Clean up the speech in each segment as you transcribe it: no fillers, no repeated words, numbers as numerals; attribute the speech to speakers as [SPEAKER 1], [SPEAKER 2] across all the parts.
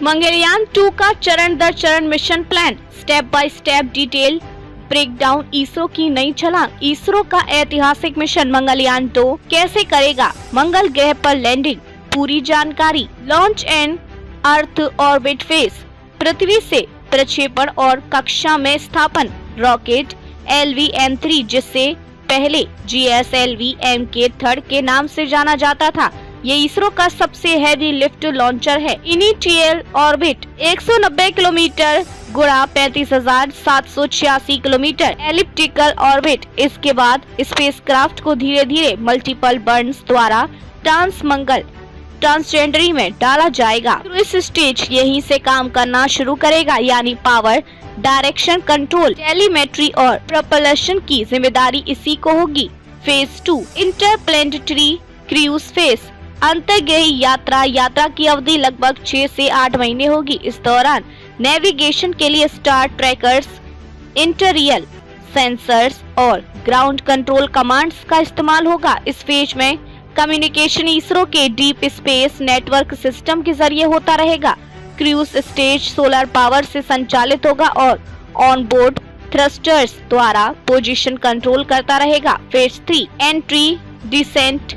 [SPEAKER 1] मंगलयान 2 का चरण दर चरण mission plan, step by step detail break down. ISRO की नई छलांग, इसरो का ऐतिहासिक मिशन मंगलयान 2 कैसे करेगा मंगल ग्रह पर लैंडिंग, पूरी जानकारी। Launch and earth orbit phase, पृथ्वी से प्रक्षेपण और कक्षा में स्थापन। रॉकेट LV-M3 जिससे पहले GSLV-MK3 के नाम से जाना जाता था, ये इसरो का सबसे हैवी लिफ्ट लॉन्चर है। इनिशियल ऑर्बिट 190 किलोमीटर गुणा 35,786 किलोमीटर एलिप्टिकल ऑर्बिट। इसके बाद स्पेसक्राफ्ट को धीरे धीरे मल्टीपल बर्न्स द्वारा ट्रांसजेंडरी में डाला जाएगा। क्रूज स्टेज यहीं से काम करना शुरू करेगा, यानी पावर, डायरेक्शन कंट्रोल, टेलीमेट्री और प्रोपल्शन की जिम्मेदारी इसी को होगी। फेज 2 इंटरप्लेनेटरी क्रूज फेज, अंतर्ग्रही यात्रा की अवधि लगभग 6 से 8 महीने होगी। इस दौरान नेविगेशन के लिए स्टार ट्रैकर्स, इंटीरियर सेंसर्स और ग्राउंड कंट्रोल कमांड्स का इस्तेमाल होगा। इस फेज में कम्युनिकेशन इसरो के डीप स्पेस नेटवर्क सिस्टम के जरिए होता रहेगा। क्रूज स्टेज सोलर पावर से संचालित होगा और ऑन बोर्ड थ्रस्टर्स द्वारा पोजीशन कंट्रोल करता रहेगा। Phase 3 entry, descent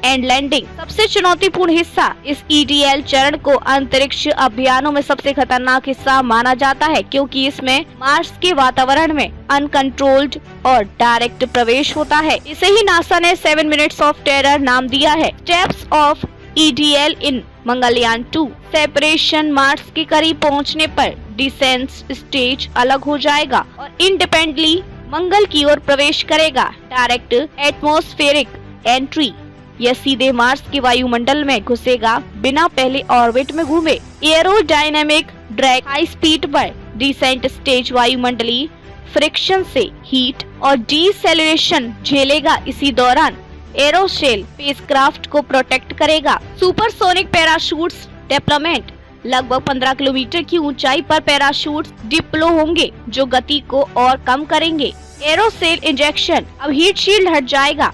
[SPEAKER 1] and landing, सबसे चुनौतीपूर्ण हिस्सा। इस EDL चरण को अंतरिक्ष अभियानों में सबसे खतरनाक हिस्सा माना जाता है, क्योंकि इसमें मार्स के वातावरण में अनकंट्रोल्ड और डायरेक्ट प्रवेश होता है। इसे ही नासा ने 7 मिनट्स ऑफ टेरर नाम दिया है। Steps of EDL in Mangalyaan 2, separation, Mars के करीब पहुंचने पर डिसेंट स्टेज अलग हो जाएगा और इंडिपेंडेंटली मंगल की ओर प्रवेश करेगा। डायरेक्ट एटमॉस्फेरिक एंट्री, यह सीधे मार्स के वायुमंडल में घुसेगा बिना पहले ऑर्बिट में घूमे। एरोडायनेमिक ड्रैग, हाई स्पीड पर डिसेंट स्टेज वायुमंडलीय फ्रिक्शन से हीट और डिसेलेरेशन झेलेगा। इसी दौरान एरोशेल स्पेसक्राफ्ट को प्रोटेक्ट करेगा। सुपरसोनिक पैराशूट्स डेप्लॉयमेंट, लगभग 15 किलोमीटर की ऊंचाई पर पैराशूट्स डिप्लो होंगे जो गति को और कम करेंगे। एरोशेल इंजेक्शन, अब हीट शील्ड हट जाएगा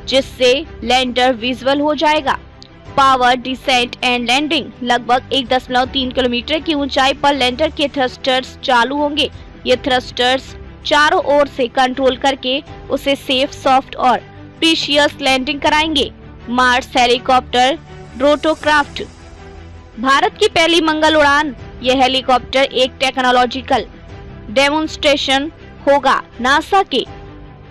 [SPEAKER 1] जिससे लैंडर विजुअल हो जाएगा। पावर, डिसेंट एंड लैंडिंग, लगभग 1.3 किलोमीटर की ऊंचाई पर लैंडर के थ्रस्टर्स चालू होंगे। ये थ्रस्टर्स चारों ओर से कंट्रोल करके उसे सेफ, सॉफ्ट और प्रीशियस लैंडिंग कराएंगे। मार्स हेलीकॉप्टर रोटोक्राफ्ट, भारत की पहली मंगल उड़ान। यह हेलीकॉप्टर एक टेक्नोलॉजिकल डेमोन्स्ट्रेशन होगा। नासा के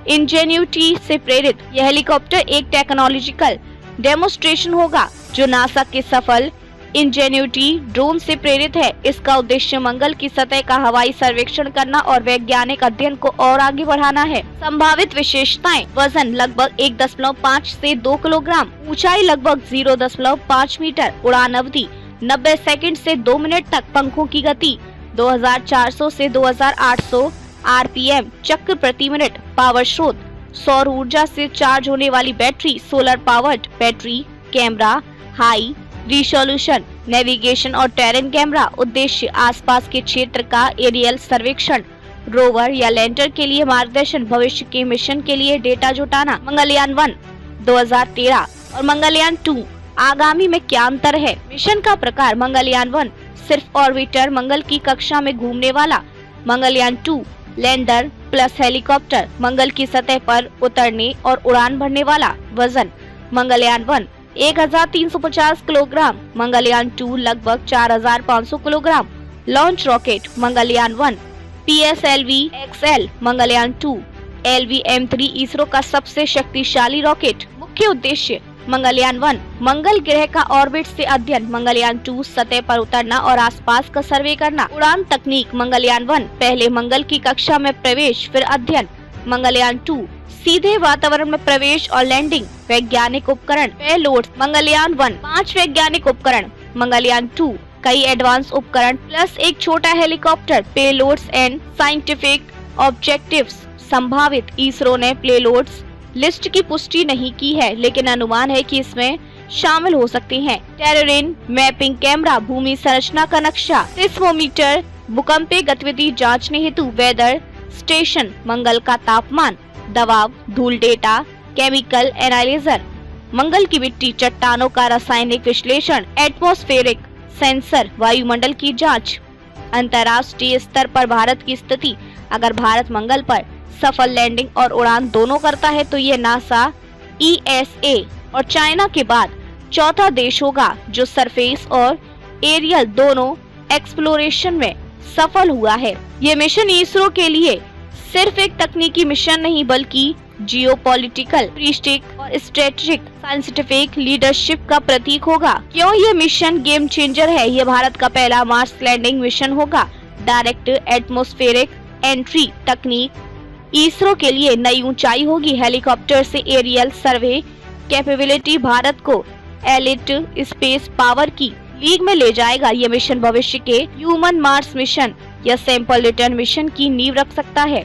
[SPEAKER 1] इंजेन्यूटी से प्रेरित यह हेलीकॉप्टर एक टेक्नोलॉजिकल डेमोन्स्ट्रेशन होगा जो नासा के सफल इंजेन्यूटी ड्रोन से प्रेरित है। इसका उद्देश्य मंगल की सतह का हवाई सर्वेक्षण करना और वैज्ञानिक अध्ययन को और आगे बढ़ाना है। संभावित विशेषताएं, वजन लगभग 1.5 से 2 किलोग्राम, ऊंचाई लगभग 0.5 मीटर, उड़ान अवधि 90 सेकंड से 2 मिनट तक, पंखों की गति 2400 से 2800 RPM चक्र प्रति मिनट, पावर स्रोत सौर ऊर्जा से चार्ज होने वाली battery, solar powered battery, camera high resolution navigation और टेरेन कैमरा। उद्देश्य आसपास के क्षेत्र का एरियल सर्वेक्षण, रोवर या लैंडर के लिए मार्गदर्शन, भविष्य के मिशन के लिए डेटा जुटाना। मंगलयान 1 2013 और मंगलयान 2 आगामी में क्या अंतर है? मिशन का प्रकार, मंगलयान 1 सिर्फ ऑर्बिटर, मंगल की कक्षा में घूमने वाला। मंगलयान 2 लैंडर प्लस हेलीकॉप्टर, मंगल की सतह पर उतरने और उड़ान भरने वाला। वजन, मंगलयान 1 1350 किलोग्राम, मंगलयान 2 लगभग 4500 kilogram. Launch rocket, Mangalyaan 1 PSLV-XL, Mangalyaan 2 LV-M3 ISRO का सबसे शक्तिशाली रॉकेट। मुख्य उद्देश्य, मंगलयान 1 मंगल ग्रह का ऑर्बिट से अध्ययन, मंगलयान 2 सतह पर उतरना और आसपास का सर्वे करना। उड़ान तकनीक, मंगलयान 1 पहले मंगल की कक्षा में प्रवेश फिर अध्ययन, मंगलयान 2 सीधे वातावरण में प्रवेश और लैंडिंग। वैज्ञानिक उपकरण, पेलोड, मंगलयान 1 5 वैज्ञानिक उपकरण, मंगलयान 2 कई एडवांस उपकरण प्लस एक छोटा helicopter. Payloads and scientific objectives, संभावित, इसरो ने पेलोड्स लिस्ट की पुष्टि नहीं की है, लेकिन अनुमान है कि इसमें शामिल हो सकते हैं। टेरेन मैपिंग कैमरा, भूमि संरचना का नक्शा। सिस्मोमीटर, भूकंपीय गतिविधि जांचने हेतु। वेदर स्टेशन, मंगल का तापमान, दबाव, धूल डेटा। केमिकल एनालाइजर, मंगल की मिट्टी, चट्टानों का रासायनिक विश्लेषण। एटमॉस्फेरिक सेंसर, वायुमंडल की जांच। अंतर्राष्ट्रीय स्तर पर भारत की स्थिति, अगर भारत मंगल पर सफल लैंडिंग और उड़ान दोनों करता है तो ये नासा, ESA और चाइना के बाद चौथा देश होगा जो सरफेस और एरियल दोनों एक्सप्लोरेशन में सफल हुआ है। ये मिशन इसरो के लिए सिर्फ एक तकनीकी मिशन नहीं बल्कि जियोपॉलिटिकल, प्रेस्टीज और स्ट्रेटेजिक साइंटिफिक लीडरशिप का प्रतीक होगा। क्यों ये मिशन गेम चेंजर है? ये भारत का पहला मार्स लैंडिंग मिशन होगा। डायरेक्ट एटमॉस्फेरिक एंट्री तकनीक इसरो के लिए नई ऊंचाई होगी। हेलीकॉप्टर से एरियल सर्वे कैपेबिलिटी भारत को एलिट स्पेस पावर की लीग में ले जाएगा। ये मिशन भविष्य के ह्यूमन मार्स मिशन या सैंपल रिटर्न मिशन की नींव रख सकता है।